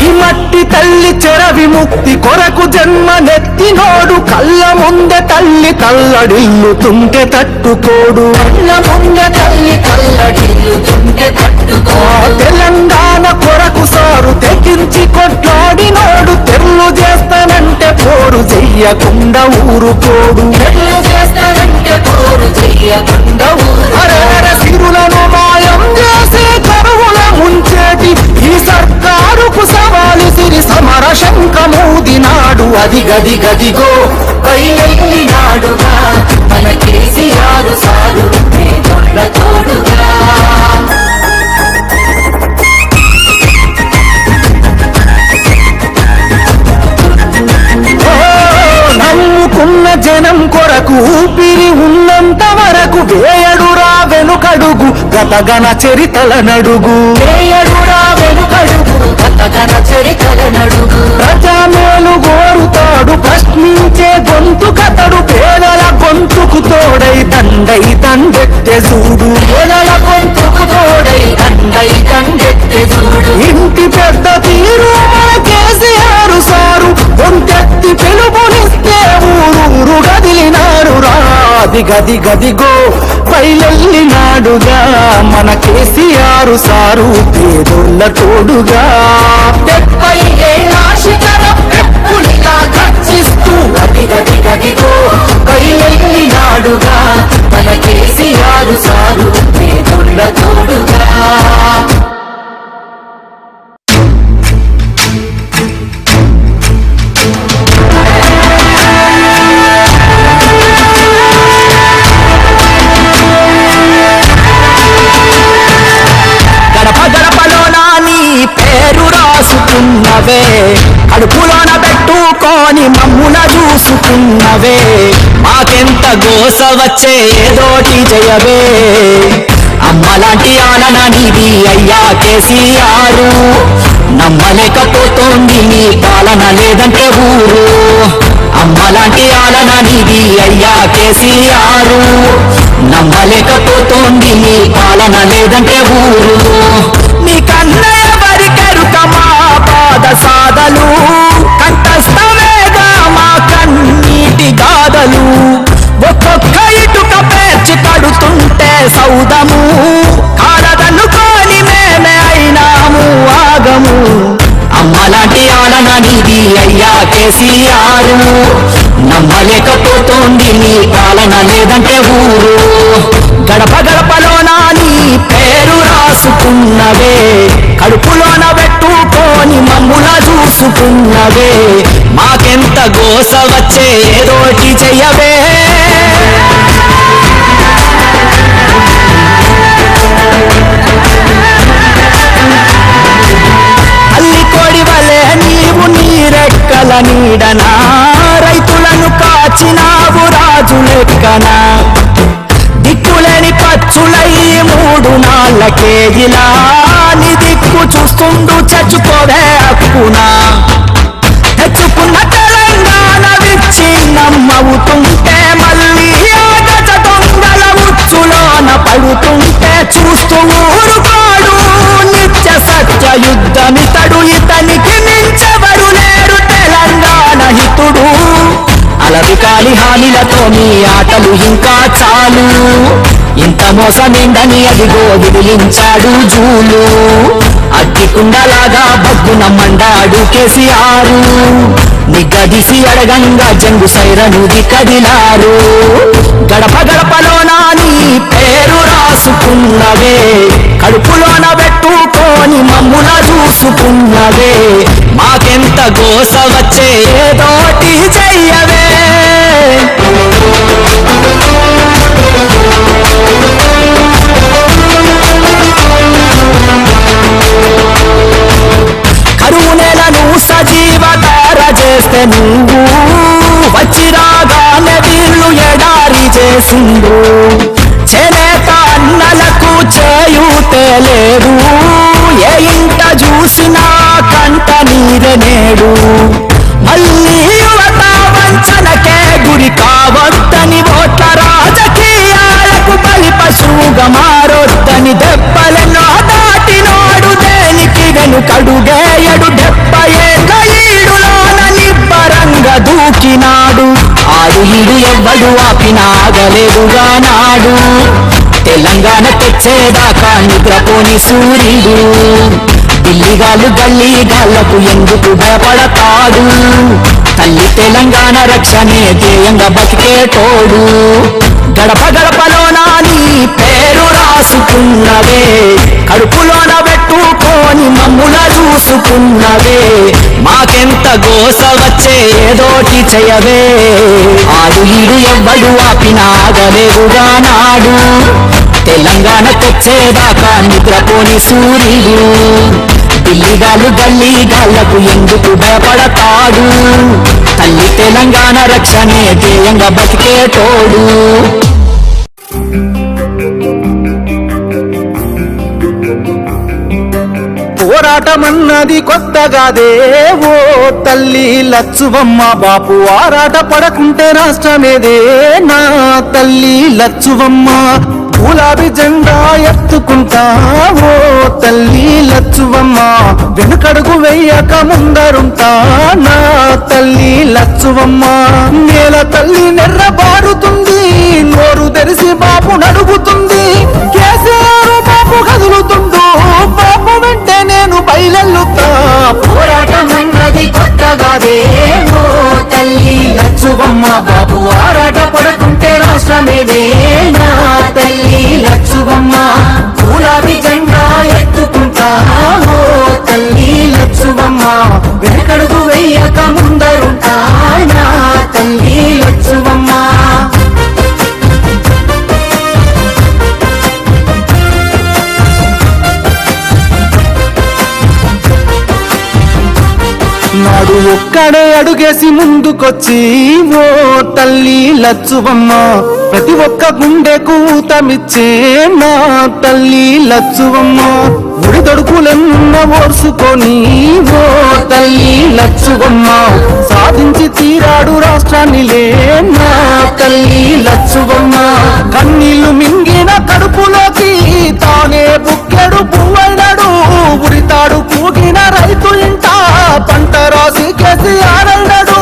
ఈ మట్టి తల్లి చెర విముక్తి కొరకు జన్మనెత్తినోడు కళ్ళ ముందే తల్లి కల్లడిల్లుతుంటే తట్టుకోడు. కళ్ళ ముందే తల్లి కల్లడిల్లుతుంటే తట్టుకోడు. తెలంగాణ కొరకు సారు తెగించి కొట్లాడినోడు తెల్లు చేస్తానంటే పోరు చెయ్యకుండా ఊరుకోడు. అరే సిరులను మాయం చేసి కరువుల ముంచేటి ఈ సర్కారుకు సవాలు సిరి సమర శంఖమూదినాడు. అది గదిగో బయలెళ్ళినాడుగా మన కేసీఆర్ సారు పేదోళ్ళ తోడుగా. నమ్ముకున్న జనం కొరకు ఊపిరి ఉన్నంత వరకు వేయడురా వెనుకడుగు గతగన చరితల నడుగు. వేయడురా వెనుకడుగు గతగన చరితల నడుగు. ప్రజామేలు గోరుతాడు ప్రశ్నించే గొంతు కతడు పేదల గొంతుకు తోడై దండెత్తె చూడు. పేదల గొంతుకు తోడై దండెత్తె చూడు. ఇంటి పెద్ద తీరు కేసీఆర్ సారు గొంతెత్తి పిలుపునిస్తే ఊరూరు గదిలినాడు రా. గదిగో బయలెళ్ళినాడుగా మన కేసీఆర్ సారు పేదోళ్ళ తోడుగా. 70 ఏళ్ల శిఖరం ఎప్పుడిలా గర్జిస్తూ గదిగో బయలెళ్ళినాడుగా మన కేసీఆర్ సారు పేదోళ్ళ తోడుగా. చూసుకున్నవే అడుపులోన పెట్టుకొని మమ్మున చూసుకున్నవే మాకెంత గోస వచ్చే ఏదోటి జయవే అమ్మలాంటి ఆలన నీది అయ్యా కేసీఆర్ నమ్మలేకపోతోంది నీ పాలన లేదంటే ఊరు అమ్మలాంటి ఆలన నీది అయ్యా కేసీఆర్ నమ్మలేకపోతోంది నీ పాలన లేదంటే ఊరు నీ కన్నయ్య వరికెరుక మా పాద సాధలు కంఠస్థమేగా మా కన్నీటి గాథలు ఒక్కొక్క ఇటుక పేర్చి కడుతుంటే సౌదము కాలదన్నుకొని మేమే అయినాము ఆగము అమ్మలాంటి ఆలన నీది అయ్యా కేసీఆర్ నమ్మలేకపోతోంది నీ పాలన లేదంటే ఊరు గడప గడపలోన నీ పేరు రాసుకున్నవే కడుపులోన పెట్టుకొని మమ్ముల చూసుకున్నవే మాకెంత గోస వచ్చే ఏదోటి చెయ్యవే అల్లి కోడి వలె నీవు నీరెక్కల నీడనా రైతులను కాచినావు రాజు లెక్కనా దిక్కులేని పచ్చులై 3 నాళ్ళకే ఇలా నీ దిక్కు చూస్తుండు చచ్చుకోవే హక్కునా తెచ్చుకున్న తెలంగాణ విచ్చి నమ్మవుతుంటే మళ్ళీ ఆగజ దొంగల ఉచ్చులోన పడుతుంటే చూస్తూ ఊరుకోడు నిత్య సత్య యుద్ధమితడు ఇతనికి మించెవరు లేరు తెలంగాణ హితుడు అలవి కాలి హానిలతో మీ ఆటలు ఇంకా చాలు ఇంత మోసమేందని అదిగో విదిలించాడు జూలు అగ్గికుండలాగా బగ్గున మండాడు కేసీఆర్ నిగ్గదీసి అడగంగా జంగు సైరనుది కదిలారు గడప గడపలోన నీ పేరు రాసుకున్నవే కడుపులోన పెట్టుకొని మమ్మున చూసుకున్నవే మాకెంత గోస వచ్చే ఏదోటి చెయ్యవే వెలుగు వచ్చి రాగానే వీళ్ళు ఎడారి చేసిండు చేనేత అన్నలకు చేయూతే లేదు ఏ ఇంట చూసినా కంట నీరే నేడు మళ్ళీ యువత వంచనకే గురి కావద్దని ఓట్ల రాజకీయాలకు బలి పశువుగా మారొద్దని దెబ్బలను దాటినోడు దేనికి వెనుకడుగేయడు 70 ఏళ్ళ నిబ్బరంగా దూకినాడు ఆడు ఈడు ఎవ్వడు ఆపినాగలేదుగా నాడు తెలంగాణ తెచ్చేదాకా నిద్రపోని సూర్యుడు ఢిల్లీగాళ్ళు గల్లీగాళ్లకు ఎందుకు భయపడతాడు తల్లి తెలంగాణ రక్షణే ధ్యేయంగా బతికేటోడు గడప గడపలోన నీ పేరు రాసుకున్నవే కడుపులోన పెట్టుకొని మమ్ముల చూసుకున్నవే మాకెంత గోస వచ్చే ఏదోటి చేయవే ఆడు ఈడు ఎవ్వడు ఆపినాగలేదుగా నాడు తెలంగాణ తెచ్చేదాకా నిద్రపోని సూర్యుడు ఢిల్లీగాళ్ళు గల్లీగాళ్లకు ఎందుకు భయపడతాడు తల్లి తెలంగాణ రక్షణే ధ్యేయంగా బతికేటోడు పోరాటమన్నది కొత్తగాదే ఓ తల్లి లచ్చువమ్మ బాపు ఆరాట పడకుంటే రాష్ట్రమేదే నా తల్లి లచ్చువమ్మ గులాబీ జెండా ఎత్తుకుంటా ఓ తల్లి లచ్చువమ్మ వెనుకడుగు వెయ్యక ముందరుంటా నా తల్లి లచ్చువమ్మ నేల తల్లి నెర్రబారుతుంది నోరు తెరిసి బాపు నడుగుతుంది కేసీఆర్ బాపు కదులుతుండు బాపు వెంటే నేను బయలెల్లుతా పోరాటమన్నది కొత్తగాదే ఓ తల్లి లచ్చువమ్మ బాబు ఆరాట పడకుంటే రాష్ట్రమేదే నా తల్లి లచ్చువమ్మ గులాబీ జెండా ఎత్తుకుంటా ఓ తల్లి లచ్చువమ్మ వెనకడుగు వెయ్యక ముందరుంటా నా తల్లి లచ్చువమ్మ నాడు ఒక్కడే అడుగేసి ముందుకొచ్చి ఓ తల్లి లచ్చువమ్మ ప్రతి ఒక్క గుండెకు ఊతమిచ్చే నా తల్లి లచ్చువమ్మ ఉడిదొడుకులెన్న ఓర్చుకొని ఓ తల్లి లచ్చువమ్మ సాధించి తీరాడు రాష్ట్రాన్నిలే నా తల్లి లచ్చువమ్మ కన్నీళ్లు మింగిన కడుపులోకి తానే బుక్కెడు పువ్వైనాడు ఉరితాడు పూగిన రైతు ఇంట పంట రాసి కేసీఆర్ అయినాడు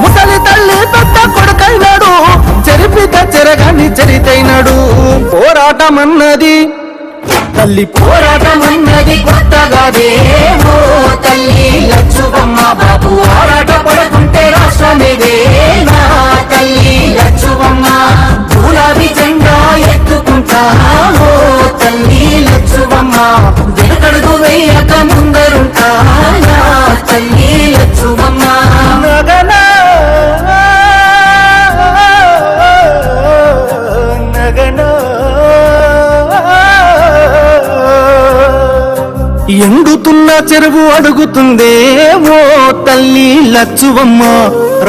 ముసలి తల్లి పెద్ద కొడుకైనాడు చెరిపిత చెరగాని చరితైనాడు పోరాటమన్నది తల్లి పోరాటమన్నది కొత్తగాదే ఓ తల్లి లచ్చువమ్మ బాబు ఆరాట పడకుంటే రాష్ట్రమేదే నా తల్లి లచ్చువమ్మ గులాబీ జెండా ఎత్తుకుంటా ఓ తల్లి లచ్చువమ్మ వెనకడుగు వేయక ముందరుంటా నా తల్లి లచ్చువమ్మ నగన నగన ఎండుతున్న చెరువు అడుగుతుందే ఓ తల్లి లచ్చువమ్మ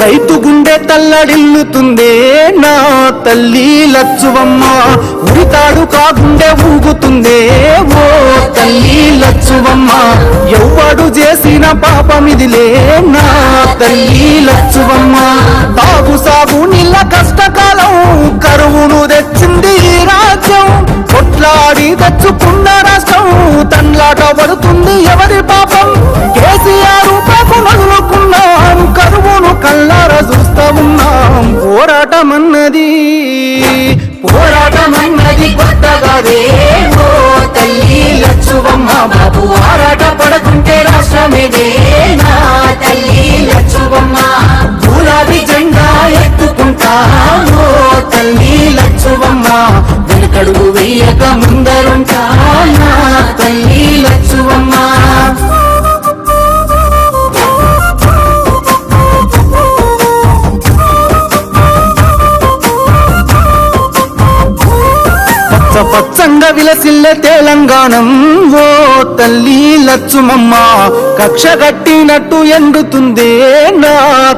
రైతు గుండె తల్లడిల్లుతుందే నా తల్లి లచ్చువమ్మ ఉరితాడు కాగుండె ఊగుతుందే ఓ తల్లి లచ్చువమ్మ ఎవ్వడు చేసిన పాపమిదిలే నా తల్లి లచ్చువమ్మ తాగు సాగు నీళ్ళ కష్టకాలం కరువును తెచ్చింది ఈ రాజ్యం కొట్లాడి తెచ్చుకున్న రాష్ట్రం తన్లాట పడుతుంది ఎవరి పాపం కేసీఆర్ పాపం వదులుకున్నాం కరువును కల్లారా చూస్తా ఉన్నాం పోరాటమన్నది కొత్తగాదే ఓ తల్లి లచ్చువమ్మ బాబు ఆరాట పడకుంటే రాష్ట్రమేదే నా తల్లి లచ్చువమ్మ గులాబీ జెండా ఎత్తుకుంటా ఓ తల్లి లచ్చువమ్మ వెనకడుగు వెయ్యక ముందరుంటా నా తల్లి లచ్చువమ్మ పచ్చ పచ్చంగా విలసిల్లే తెలంగాణం ఓ తల్లి లచ్చుమమ్మ కక్ష కట్టినట్టు ఎండుతుందే నా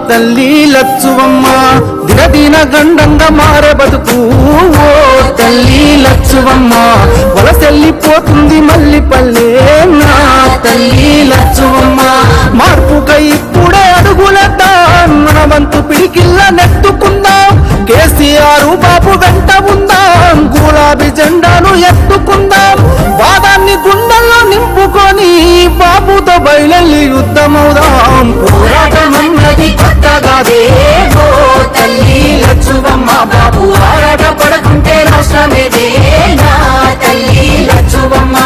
తల్లి లచ్చువమ్మ దినదిన గండంగా మారే బతుకు ఓ తల్లి లచ్చువమ్మ వలసెల్లిపోతుంది మల్లి పల్లె నా తల్లి లచ్చువమ్మ మార్పుకై ఇప్పుడే అడుగులద్దాం మన వంతు పిడికిల్ల నెట్టుకుందాం కేసీఆర్ బాబు వెంట ఉందాం గులాబీ జెండాను ఎత్తుకుందాం వాదాన్ని గుండెల్లో నింపుకొని బాబుతో బయలెల్లి యుద్ధమవుదాం పోరాటమన్నది కొత్తగాదే ఓ తల్లి లచ్చువమ్మ బాబు ఆరాట పడకుంటే రాష్ట్రమేదే నా తల్లి లచ్చువమ్మ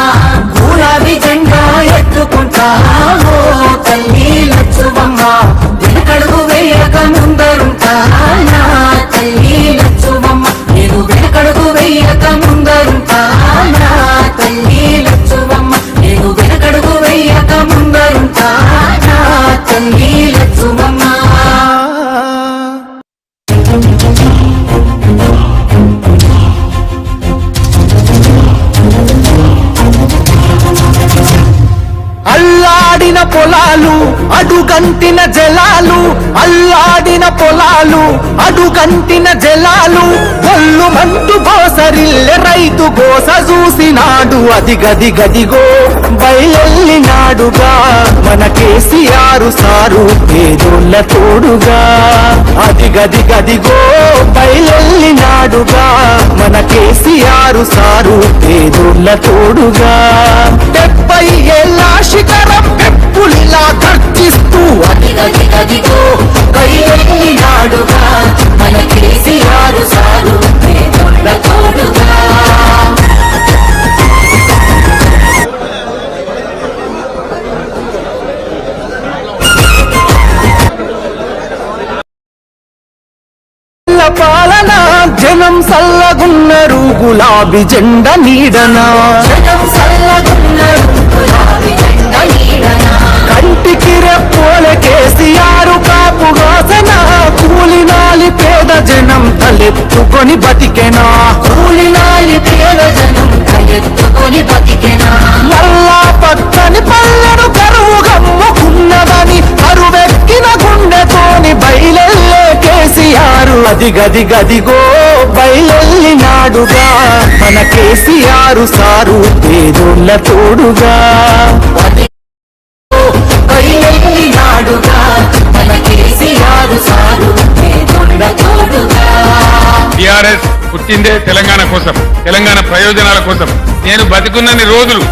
గులాబీ జెండా ఎత్తుకుంటా ఓ తల్లి లచ్చువమ్మ వెనకడుగు వేయక ముందరుంటా నా తల్లి లచ్చువమ్మ నేను వెనకడుగు వేయక ముందరుంటా నా తల్లి లచ్చువమ్మ నేను వెనకడుగు వేయక ముందరుంటా నా తల్లి లచ్చువమ్మ అల్లాడిన పొలాలు అడుగంటిన జలాలు అల్లాడిన పొలాలు అడుగంటిన జలాలు ఒళ్ళు మంటు గోసరిల్లె రైతు గోస చూసినాడు అది గది గదిగో బయలెల్లినాడుగా మన కేసీఆర్ సారు పేదోళ్ళ తోడుగా అది గది గదిగో బయలెల్లినాడుగా మన కేసీఆర్ సారు పేదోళ్ళ తోడుగా 70 ఏళ్ళ శిఖరం పెప్పులిలా గర్జిస్తూ అది గది గదిగో కైయెల్లినాడుగా మన కేసీఆర్ సారు పేదోళ్ళ తోడుగా పాలన జనం సల్లగున్నరు గులాబీ జెండ నీడనా జనం సల్లగున్నారు గులాబీ జెండ నీడనా కంటికి రెప్పోలే కేసీఆర్ కాపుగాసన కూలినాలి పేద జనం తలెత్తుకొని బతికెనా కూలినాలి పేద జనం కలెత్తుకొని బతికెనా మల్లా పక్కని పల్లెను కరువు గమ్ముకున్నదని కరువెక్కిన గుండెతోని బయలెల్లే కేసీఆర్ అది గది గదిగో బయలెల్లినాడుగా మన కేసీఆర్ సారు పేదోళ్ళ తోడుగా కైయెల్లినాడుగా మన కేసీఆర్ సారు పేదోళ్ళ తోడుగా టిఆర్ఎస్ పుట్టిందే తెలంగాణ కోసం, తెలంగాణ ప్రయోజనాల కోసం. నేను బతికున్నన్ని రోజులు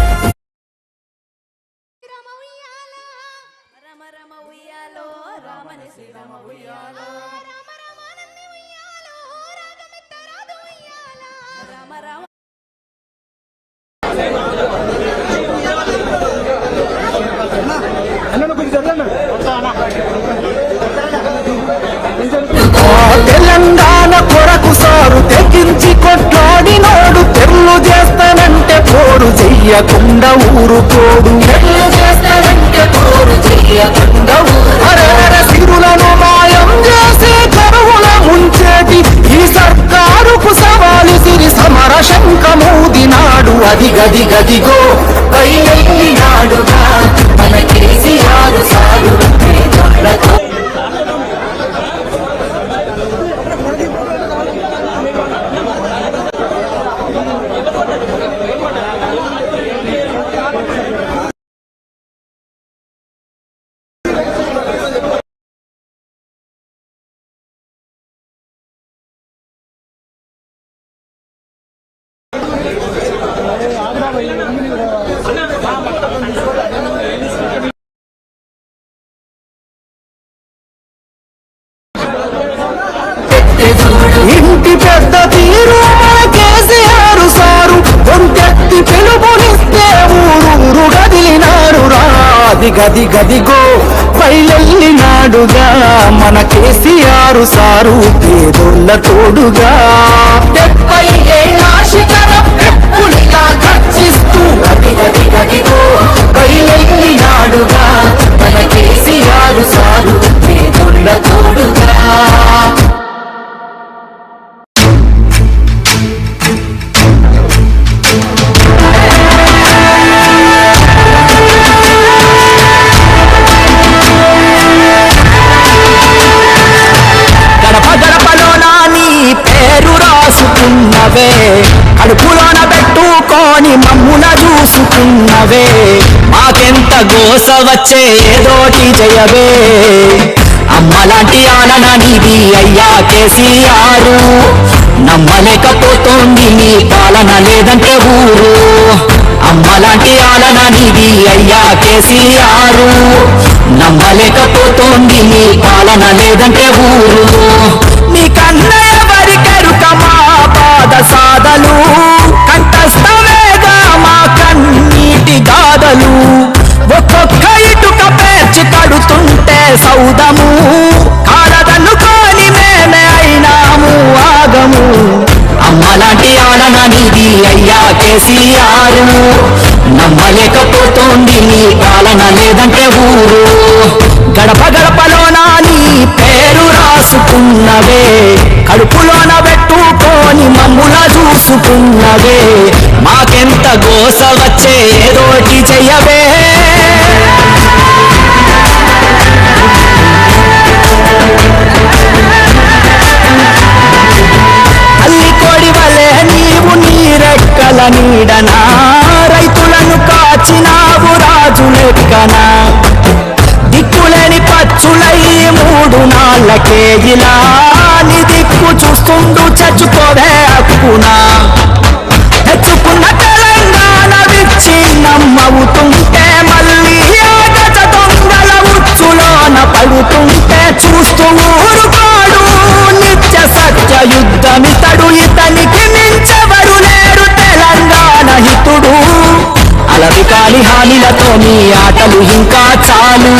తెలంగాణ కొరకు సారు తెగించి కొట్లాడినోడు తెల్లు చేస్తానంటే పోరు చెయ్యకుండా ఊరుకోడు చేస్తారంటే పోరు చెయ్యకుండా అరే సిరులను మాయం చేసి కరువుల ముంచేటి ఈ సర్కారుకు సవాలు సిరి సమర శంఖమూదినాడు అది గది గదిగో కైయెల్లినాడుగా మన కేసీఆర్ సారు పేదోళ్ళ ఇంటి పెద్ద తీరు మన కేసీఆర్ సారు కొంచెత్తి పిలుపునిస్తే ఊరూరు గదిలినాడు రాది గది గదిగో బయలెల్లినాడుగా మన కేసీఆర్ సారు పేదోళ్ళ తోడుగా 70 ఏళ్ళ శిఖరం పెప్పులిలా గర్జిస్తూ అది గది గదిగో కైయెల్లినాడుగా మన కేసీఆర్ సారు పేదోళ్ళ తోడుగా గోస వచ్చే ఏదోటి జయవే అమ్మలాంటి ఆలన నీది అయ్యా కేసీఆర్ నమ్మలేకపోతోంది నీ పాలన లేదంటే ఊరు అమ్మలాంటి ఆలన నీది అయ్యా కేసీఆర్ నమ్మలేకపోతోంది నీ పాలన లేదంటే ఊరు నీ కన్నయ్య వరికెరుక మా పాద సాధలు కంఠస్థమేగా మా కన్నీటి గాథలు ఒక్కొక్క ఇటుక పేర్చి కడుతుంటే సౌదము కాలదన్నుకొని మేమే అయినాము ఆగము అమ్మలాంటి ఆలన నీది అయ్యా కేసీఆర్ నమ్మలేకపోతోంది నీ పాలన లేదంటే ఊరు గడప గడపలోన నీ పేరు రాసుకున్నవే కడుపులోన పెట్టుకొని మమ్ముల చూసుకున్నవే మాకెంత గోస వచ్చే ఏదోటి చెయ్యవే అల్లి కోడి వలె నీవు నీరెక్కల నీడనా రైతులను కాచినావు రాజు లెక్కనా దిక్కులేని పచ్చులై 3 నాళ్ళకే ఇలా నీ దిక్కు చూస్తుండు చచ్చుకోవే హక్కునా తెచ్చుకున్న తెలంగాణ విచ్ఛిన్నమవుతుంటే మళ్ళీ ఆగజ దొంగల ఉచ్చులోన పడుతుంటే చూస్తూ ఊరుకోడు నిత్య సత్య యుద్ధమితడు ఇతనికి మించెవరు లేరు తెలంగాణ హితుడు అలవి కాలి హానిలతో నీ ఆటలు ఇంకా చాలు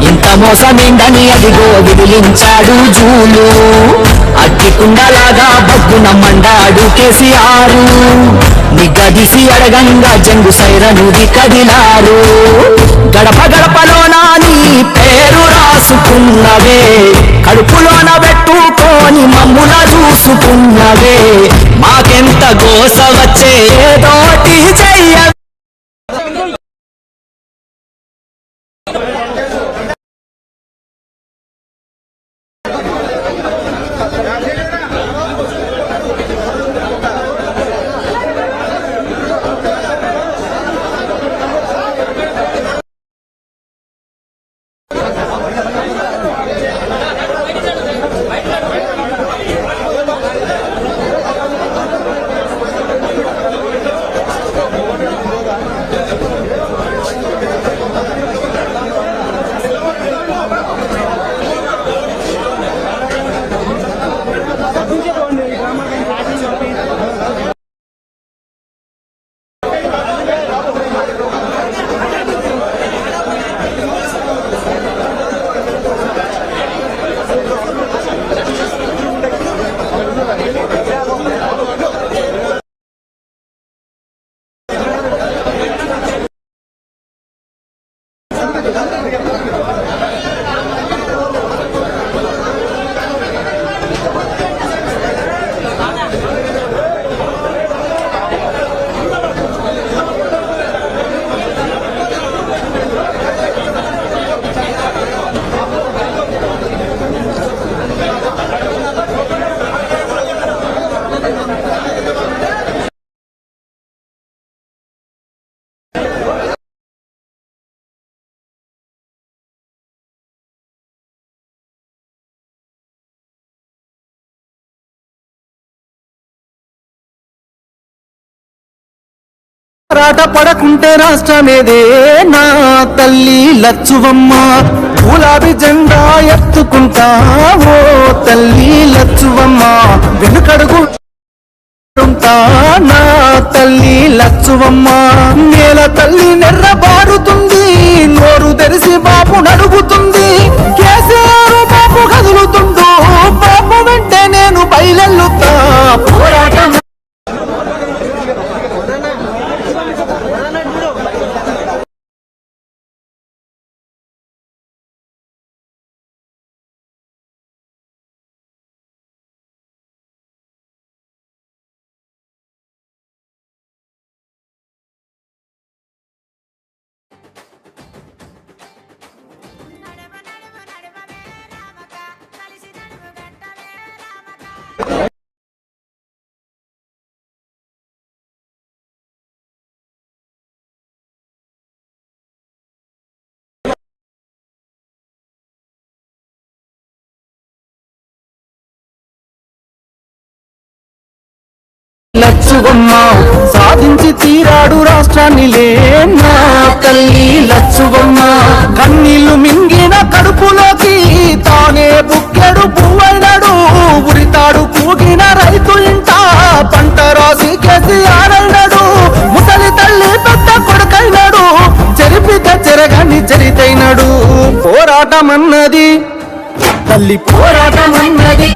ఇంత మోసమేందని అదిగో విదిలించాడు జూలు అగ్గికుండలాగా బగ్గున మండాడు కేసీఆర్ నిగ్గదీసి అడగంగా జంగు సైరనుది కదిలారు గడప గడపలోన నీ పేరు రాసుకున్నవే కడుపులోన పెట్టుకొని మమ్ముల చూసుకున్నవే మాకెంత గోస వచ్చే ఏదోటి చెయ్య రాట పడకుంటే రాష్ట్రమేదే నా తల్లి లచ్చువమ్మ గులాబీ జెండా ఎత్తుకుంటా ఓ తల్లి లచ్చువమ్మ వెనుకడుగు నా తల్లి లచ్చువమ్మ నేల తల్లి నెర్రబారుతుంది నోరు తెరిసి బాబు నడుగుతుంది కేసీఆర్ బాబు కదులుతుండు బాబు వెంటే నేను బయలెల్లుతా పోరాటం లచ్చువమ్మ సాధించి తీరాడు రాష్ట్రాన్ని నా తల్లి లచ్చువమ్మ కన్నీళ్లు మింగిన కడుపులోకి తానే బుక్కెడు పువ్వైనాడు ఉరితాడు కూగిన రైతు ఇంట పంట రాసి కేసీఆర్ అయినాడు ముసలి తల్లి పెద్ద కొడుకైనాడు చెరిపితే చెరగాని చరితైనాడు పోరాటమన్నది తల్లి పోరాటమన్నది